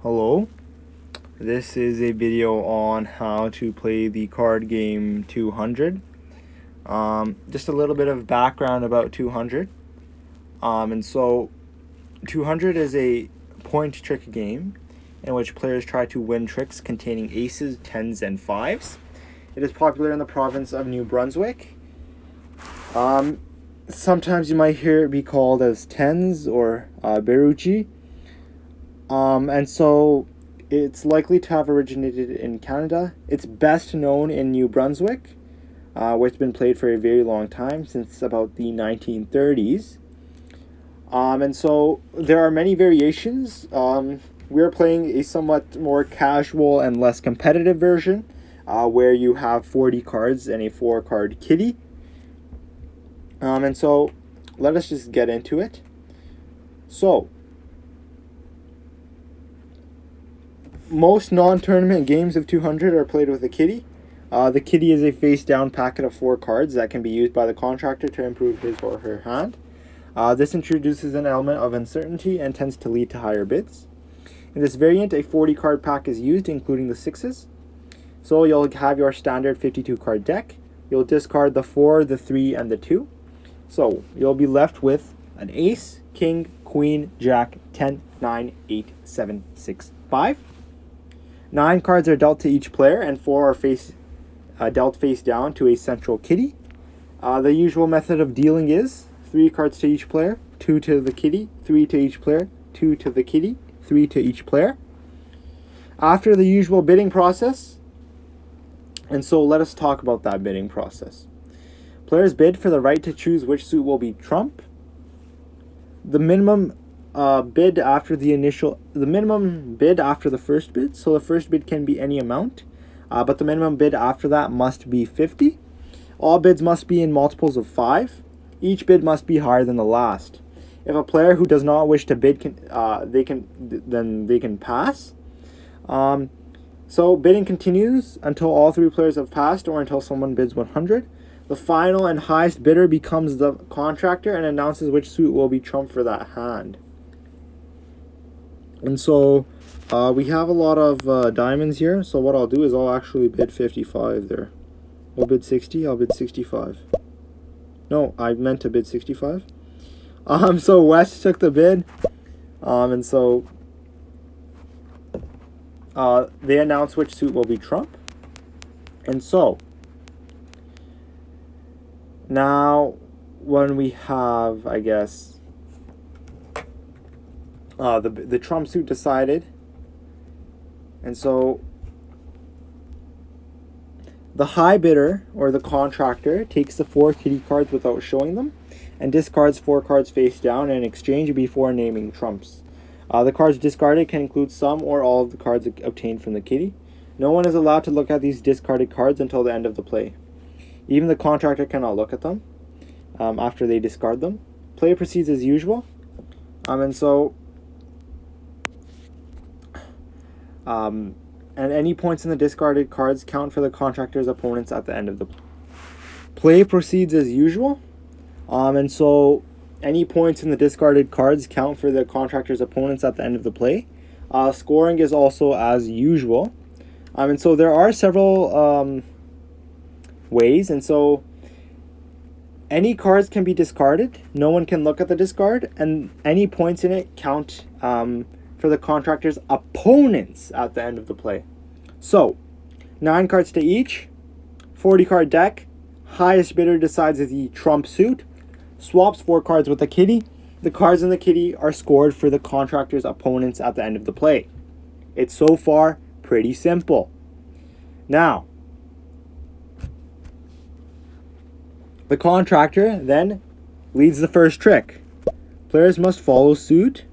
Hello, this is a video on how to play the card game 200. Just a little bit of background about 200. And so 200 is a point trick game in which players try to win tricks containing aces, tens, and fives. It is popular in the province of New Brunswick. Sometimes you might hear it be called as tens or Beruchi. And so it's likely to have originated in Canada. It's best known in New Brunswick, where it's been played for a very long time, since about the 1930s. And so there are many variations. We're playing a somewhat more casual and less competitive version, where you have 40 cards and a 4-card kitty. And so let us just get into it. So, most non-tournament games of 200 are played with a kitty. The kitty is a face-down packet of 4 cards that can be used by the contractor to improve his or her hand. This introduces an element of uncertainty and tends to lead to higher bids. In this variant, a 40-card pack is used, including the 6s. So you'll have your standard 52-card deck. You'll discard the 4, the 3, and the 2. So you'll be left with an ace, king, queen, jack, 10, 9, 8, 7, 6, 5. 9 cards are dealt to each player, and 4 are dealt face down to a central kitty. The usual method of dealing is 3 cards to each player, 2 to the kitty, 3 to each player, 2 to the kitty, 3 to each player. After the usual bidding process, and so let us talk about that bidding process. Players bid for the right to choose which suit will be trump. The minimum bid after the first bid, so the first bid can be any amount, but the minimum bid after that must be 50. All bids must be in multiples of 5. Each bid must be higher than the last. If a player who does not wish to bid they can pass. So bidding continues until all 3 players have passed, or until someone bids 100. The final and highest bidder becomes the contractor and announces which suit will be trump for that hand. And so we have a lot of diamonds here. So what I'll do is I'll actually bid 55 there. We'll bid 60. I'll bid 65. No, I meant to bid 65. So West took the bid. And so they announce which suit will be trump. And so now when we have, I guess, the trump suit decided, and so the high bidder, or the contractor, takes the 4 kitty cards without showing them and discards 4 cards face down in exchange before naming trumps. The cards discarded can include some or all of the cards obtained from the kitty. No one is allowed to look at these discarded cards until the end of the play. Even the contractor cannot look at them after they discard them. Play proceeds as usual. And so and any points in the discarded cards count for the contractor's opponents at the end of the play. Play proceeds as usual. And so any points in the discarded cards count for the contractor's opponents at the end of the play. Scoring is also as usual. And so there are several ways, and so any cards can be discarded. No one can look at the discard, and any points in it count for the contractor's opponents at the end of the play. So 9 cards to each, 40-card deck. Highest bidder decides the trump suit, swaps 4 cards with the kitty. The cards in the kitty are scored for the contractor's opponents at the end of the play. It's so far pretty simple. Now, the contractor then leads the first trick. Players must follow suit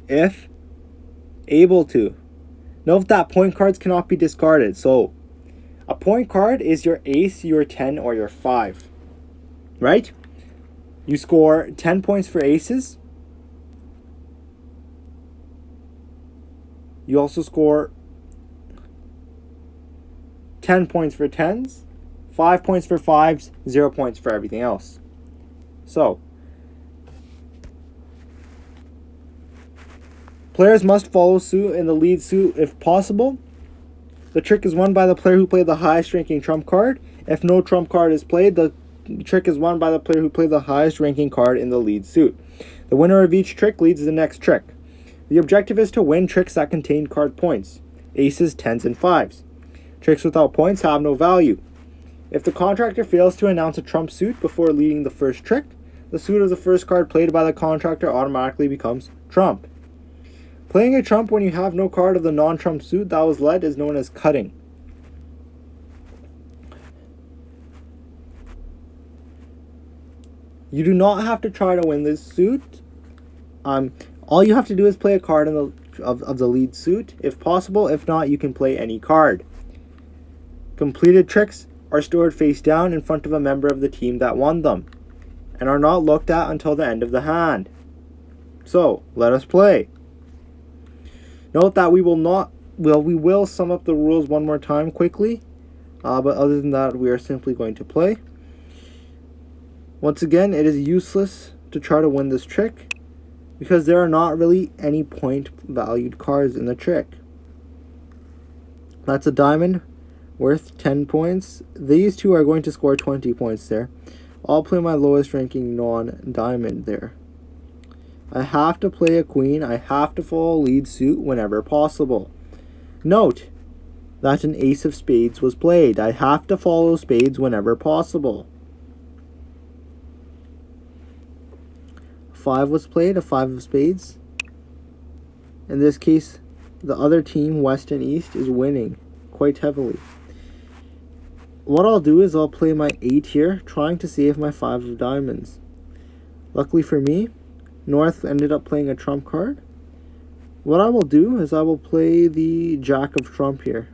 if able to. Note that point cards cannot be discarded. So, a point card is your ace, your 10, or your 5. Right? You score 10 points for aces. You also score 10 points for 10s, 5 points for 5s, 0 points for everything else. So, Players must follow suit in the lead suit if possible. The trick is won by the player who played the highest ranking trump card. If no trump card is played, the trick is won by the player who played the highest ranking card in the lead suit. The winner of each trick leads the next trick. The objective is to win tricks that contain card points, aces, tens, and fives. Tricks without points have no value. If the contractor fails to announce a trump suit before leading the first trick, the suit of the first card played by the contractor automatically becomes trump. Playing a trump when you have no card of the non-trump suit that was led is known as cutting. You do not have to try to win this suit. All you have to do is play a card of the lead suit, if possible. If not, you can play any card. Completed tricks are stored face down in front of a member of the team that won them, and are not looked at until the end of the hand. So, let us play. Note that we will sum up the rules one more time quickly, but other than that, we are simply going to play. Once again, it is useless to try to win this trick, because there are not really any point valued cards in the trick. That's a diamond worth 10 points. These two are going to score 20 points there. I'll play my lowest ranking non-diamond there. I have to play a queen. I have to follow lead suit whenever possible. Note that an ace of spades was played. I have to follow spades whenever possible. 5 was played, a 5 of spades. In this case, the other team, West and East, is winning quite heavily. What I'll do is I'll play my 8 here, trying to save my 5 of diamonds. Luckily for me, North ended up playing a trump card. What I will do is I will play the Jack of Trump here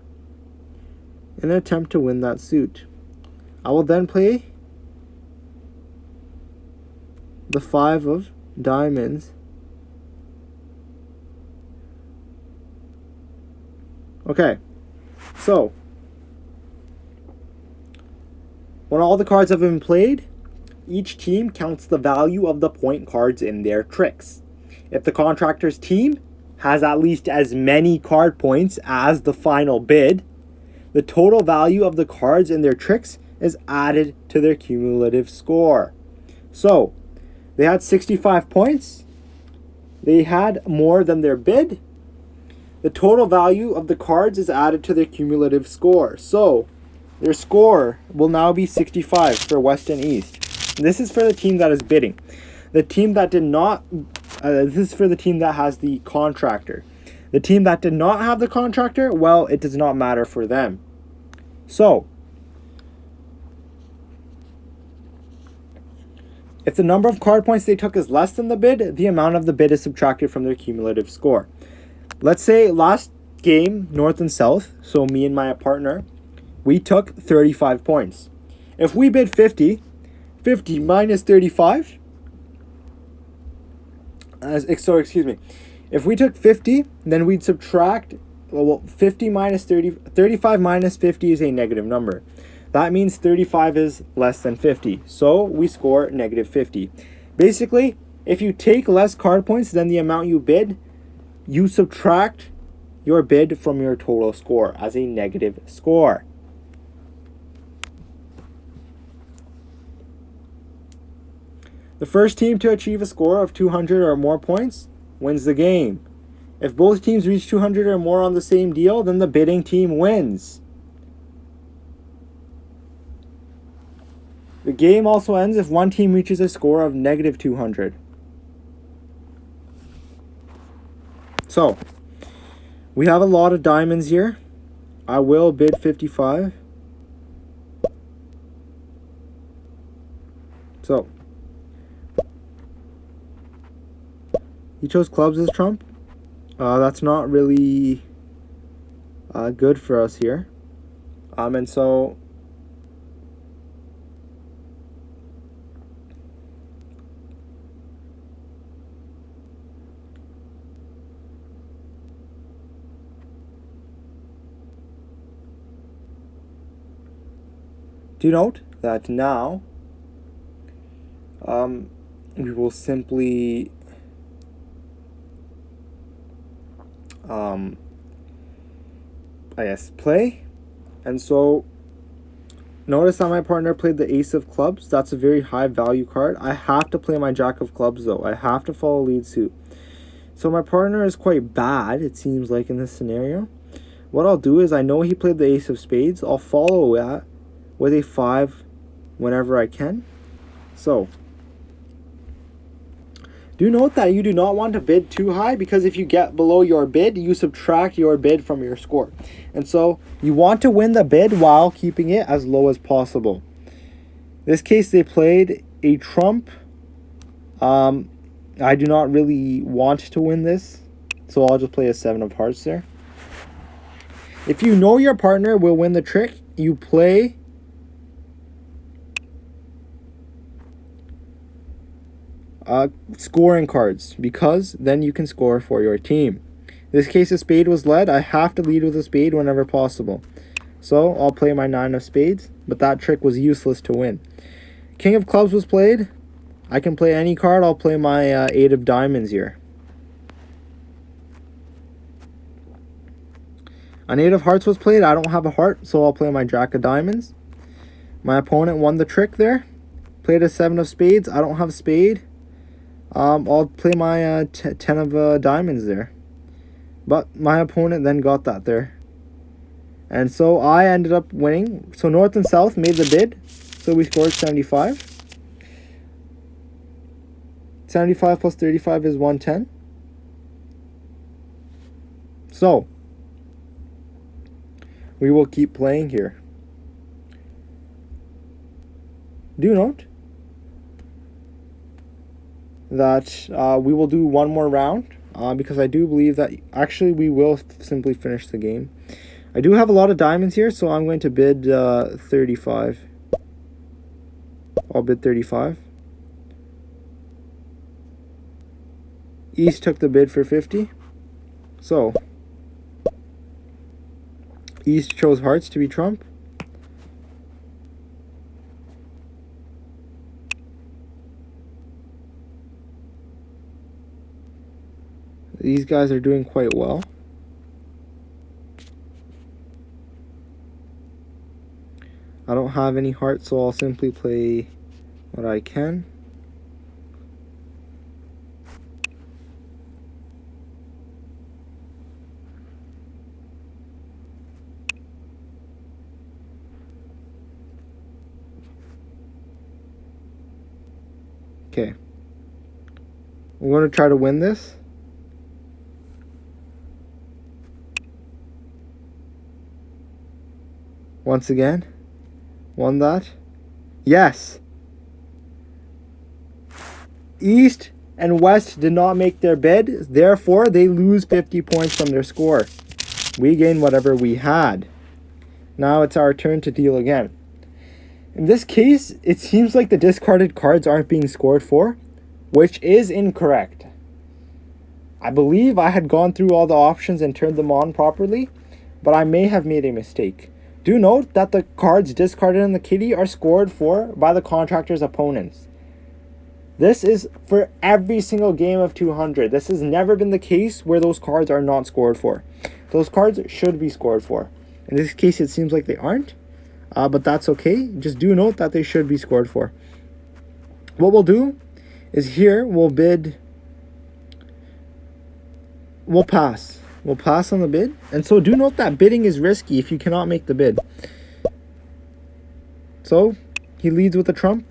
in an attempt to win that suit. I will then play the 5 of diamonds. Okay, so when all the cards have been played, each team counts the value of the point cards in their tricks. If the contractor's team has at least as many card points as the final bid, the total value of the cards in their tricks is added to their cumulative score. So, they had 65 points. They had more than their bid. The total value of the cards is added to their cumulative score. So, their score will now be 65 for West and East. This is for the team that is bidding. The team that did not, this is for the team that has the contractor. The team that did not have the contractor, well, it does not matter for them. So, if the number of card points they took is less than the bid, the amount of the bid is subtracted from their cumulative score. Let's say last game, North and South, so me and my partner, we took 35 points. If we bid 50 minus 35, if we took 50, then we'd subtract, 50 minus 30, 35 minus 50 is a negative number. That means 35 is less than 50, so we score negative 50. Basically, if you take less card points than the amount you bid, you subtract your bid from your total score as a negative score. The first team to achieve a score of 200 or more points wins the game. If both teams reach 200 or more on the same deal, then the bidding team wins. The game also ends if one team reaches a score of negative 200. So, we have a lot of diamonds here. I will bid 55. So, he chose clubs as trump. That's not really good for us here. And so do note that now we will simply I guess, play. And so notice that my partner played the ace of clubs. That's a very high value card. I have to play my jack of clubs though. I have to follow lead suit. So my partner is quite bad, it seems like, in this scenario. What I'll do is, I know he played the ace of spades. I'll follow that with a 5 whenever I can. So do note that you do not want to bid too high, because if you get below your bid, you subtract your bid from your score. And so you want to win the bid while keeping it as low as possible. In this case, they played a trump. I do not really want to win this, so I'll just play a 7 of hearts there. If you know your partner will win the trick, you play scoring cards, because then you can score for your team. In this case, a spade was led. I have to lead with a spade whenever possible. So I'll play my 9 of spades, but that trick was useless to win. King of clubs was played. I can play any card. I'll play my 8 of diamonds here. An 8 of hearts was played. I don't have a heart, so I'll play my jack of diamonds. My opponent won the trick there. Played a 7 of spades. I don't have a spade. I'll play my 10 of diamonds there. But my opponent then got that there. And so I ended up winning. So North and South made the bid. So we scored 75. 75 plus 35 is 110. So we will keep playing here. Do note that we will do one more round, because I do believe that actually we will simply finish the game. I do have a lot of diamonds here, so I'm going to bid 35. I'll bid 35. East took the bid for 50. So East chose hearts to be trump. These guys are doing quite well. I don't have any hearts, so I'll simply play what I can. Okay. We're going to try to win this. Once again. Won that. Yes. East and West did not make their bid. Therefore, they lose 50 points from their score. We gain whatever we had. Now it's our turn to deal again. In this case, it seems like the discarded cards aren't being scored for, which is incorrect. I believe I had gone through all the options and turned them on properly, but I may have made a mistake. Do note that the cards discarded in the kitty are scored for by the contractor's opponents. This is for every single game of 200. This has never been the case where those cards are not scored for. Those cards should be scored for. In this case, it seems like they aren't. But that's okay. Just do note that they should be scored for. What we'll do is here we'll bid. We'll pass. We'll pass on the bid. And so do note that bidding is risky if you cannot make the bid. So he leads with a trump.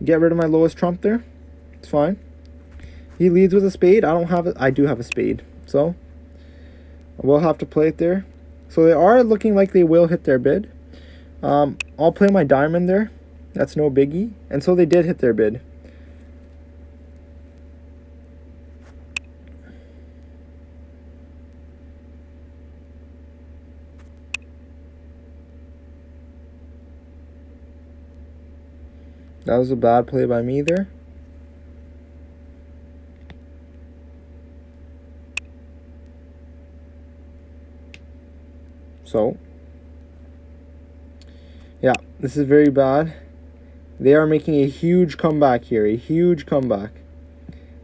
Get rid of my lowest trump there. It's fine. He leads with a spade. I don't have it. I do have a spade. So we'll have to play it there. So they are looking like they will hit their bid. I'll play my diamond there. That's no biggie. And so they did hit their bid. That was a bad play by me there. So yeah, this is very bad. They are making a huge comeback here. A huge comeback.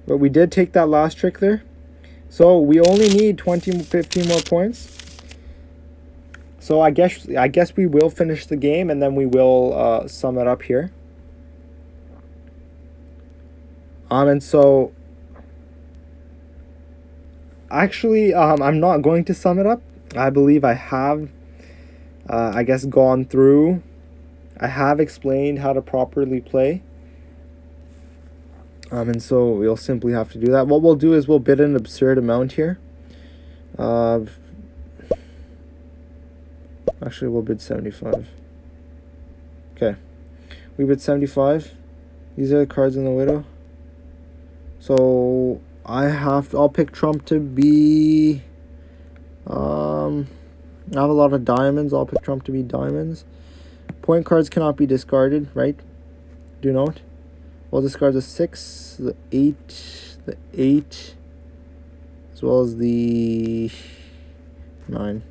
But we did take that last trick there. So we only need 15 more points. So I guess we will finish the game, and then we will sum it up here. And so actually, I'm not going to sum it up. I believe I have, I guess, gone through. I have explained how to properly play. And so we'll simply have to do that. What we'll do is we'll bid an absurd amount here. Actually, we'll bid 75. Okay. We bid 75. These are the cards in the widow. So I'll pick trump to be, I have a lot of diamonds. I'll pick trump to be diamonds. Point cards cannot be discarded, right? Do note. We'll discard the 6, the 8, as well as the 9.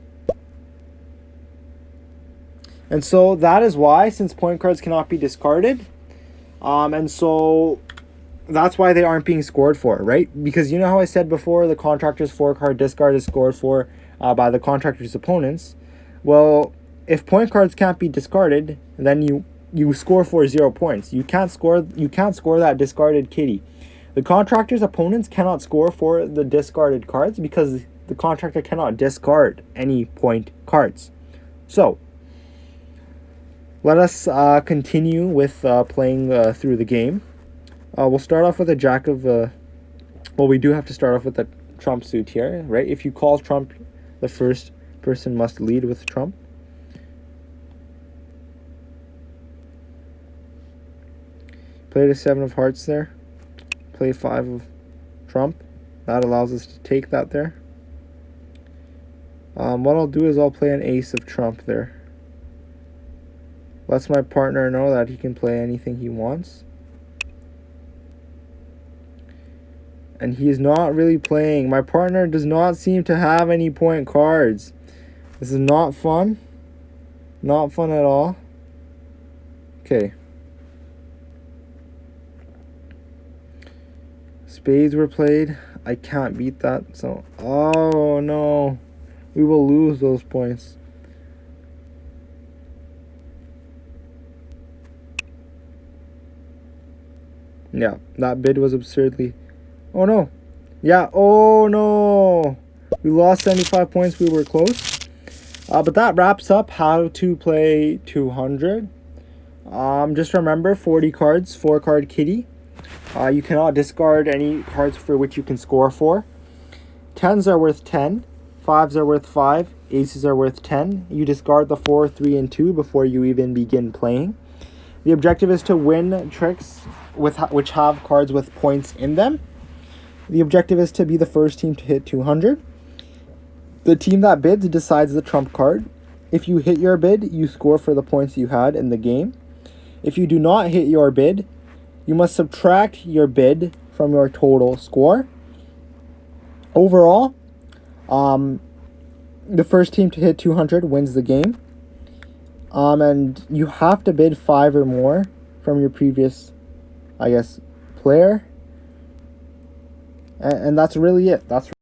And so that is why, since point cards cannot be discarded, and so that's why they aren't being scored for, right? Because you know how I said before, the contractor's 4-card discard is scored for by the contractor's opponents. Well, if point cards can't be discarded, then you score for 0 points. You can't score that discarded kitty. The contractor's opponents cannot score for the discarded cards because the contractor cannot discard any point cards. So let us continue with playing through the game. We'll start off with a jack of... well, we do have to start off with a trump suit here, right? If you call trump, the first person must lead with trump. Play the 7 of hearts there. Play 5 of trump. That allows us to take that there. What I'll do is I'll play an ace of trump there. Lets my partner know that he can play anything he wants. And he is not really playing. My partner does not seem to have any point cards. This is not fun. Not fun at all. Okay. Spades were played. I can't beat that. So, oh no. We will lose those points. Yeah, that bid was absurdly... Oh no. Yeah, oh no. We lost 75 points. We were close. But that wraps up how to play 200. Just remember, 40 cards, 4-card kitty. You cannot discard any cards for which you can score for. 10s are worth 10. 5s are worth 5. Aces are worth 10. You discard the 4, 3, and 2 before you even begin playing. The objective is to win tricks which have cards with points in them. The objective is to be the first team to hit 200. The team that bids decides the trump card. If you hit your bid, you score for the points you had in the game. If you do not hit your bid, you must subtract your bid from your total score. Overall, the first team to hit 200 wins the game. And you have to bid 5 or more from your previous, I guess, player. And that's really it. That's